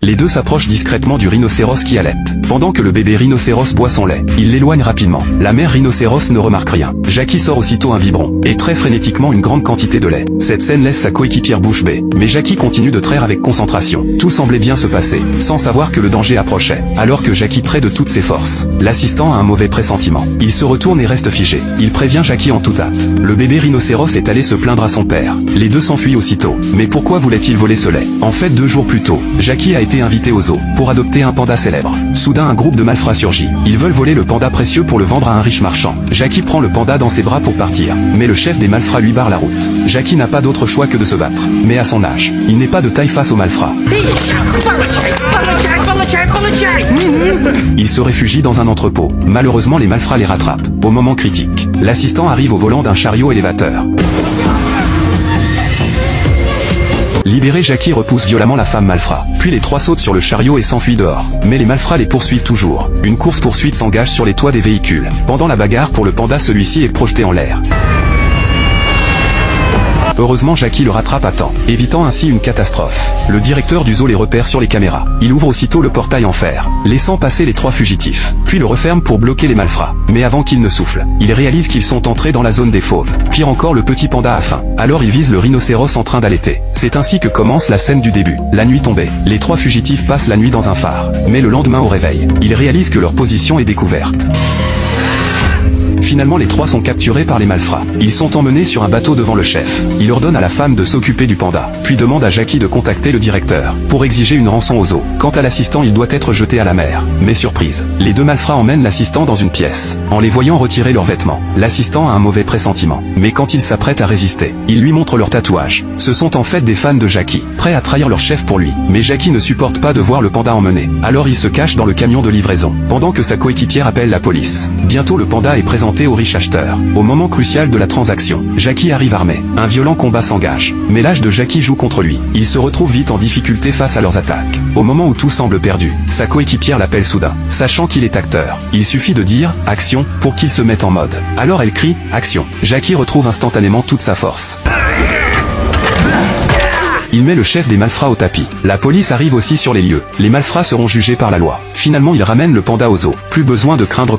Les deux s'approchent discrètement du rhinocéros qui allaite. Pendant que le bébé rhinocéros boit son lait, il l'éloigne rapidement. La mère rhinocéros ne remarque rien. Jackie sort aussitôt un biberon, et traite frénétiquement une grande quantité de lait. Cette scène laisse sa coéquipière bouche bée, mais Jackie continue de traire avec concentration. Tout semblait bien se passer, sans savoir que le danger approchait. Alors que Jackie traite de toutes ses forces, l'assistant a un mauvais pressentiment. Il se retourne et reste figé. Il prévient Jackie en toute hâte. Le bébé rhinocéros est allé se plaindre à son père. Les deux s'enfuient aussitôt. Mais pourquoi voulait-il voler ce lait? En fait, 2 jours plus tôt, Jackie a été invité au zoo pour adopter un panda célèbre. Soudain, un groupe de malfrats surgit. Ils veulent voler le panda précieux pour le vendre à un riche marchand. Jackie prend le panda dans ses bras pour partir, mais le chef des malfrats lui barre la route. Jackie n'a pas d'autre choix que de se battre. Mais à son âge, il n'est pas de taille face aux malfrats. Il se réfugie dans un entrepôt. Malheureusement, les malfrats les rattrapent. Au moment critique, l'assistant arrive au volant d'un chariot élévateur. Libéré, Jackie repousse violemment la femme malfrat. Puis les trois sautent sur le chariot et s'enfuient dehors. Mais les malfrats les poursuivent toujours. Une course-poursuite s'engage sur les toits des véhicules. Pendant la bagarre pour le panda, celui-ci est projeté en l'air. Heureusement, Jackie le rattrape à temps, évitant ainsi une catastrophe. Le directeur du zoo les repère sur les caméras. Il ouvre aussitôt le portail en fer, laissant passer les 3 fugitifs, puis le referme pour bloquer les malfrats. Mais avant qu'ils ne soufflent, il réalise qu'ils sont entrés dans la zone des fauves. Pire encore, le petit panda a faim. Alors il vise le rhinocéros en train d'allaiter. C'est ainsi que commence la scène du début. La nuit tombée, les 3 fugitifs passent la nuit dans un phare. Mais le lendemain au réveil, ils réalisent que leur position est découverte. Finalement, les 3 sont capturés par les malfrats. Ils sont emmenés sur un bateau devant le chef. Il ordonne à la femme de s'occuper du panda, puis demande à Jackie de contacter le directeur pour exiger une rançon au zoo. Quant à l'assistant, il doit être jeté à la mer. Mais surprise, les 2 malfrats emmènent l'assistant dans une pièce. En les voyant retirer leurs vêtements, l'assistant a un mauvais pressentiment. Mais quand il s'apprête à résister, ils lui montrent leurs tatouages. Ce sont en fait des fans de Jackie, prêts à trahir leur chef pour lui. Mais Jackie ne supporte pas de voir le panda emmené. Alors il se cache dans le camion de livraison, pendant que sa coéquipière appelle la police. Bientôt, le panda est présenté au riche acheteur. Au moment crucial de la transaction, Jackie arrive armé. Un violent combat s'engage. Mais l'âge de Jackie joue contre lui. Il se retrouve vite en difficulté face à leurs attaques. Au moment où tout semble perdu, sa coéquipière l'appelle soudain. Sachant qu'il est acteur, il suffit de dire « Action » pour qu'il se mette en mode. Alors elle crie « Action ». Jackie retrouve instantanément toute sa force. Il met le chef des malfrats au tapis. La police arrive aussi sur les lieux. Les malfrats seront jugés par la loi. Finalement, il ramène le panda au zoo. Plus besoin de craindre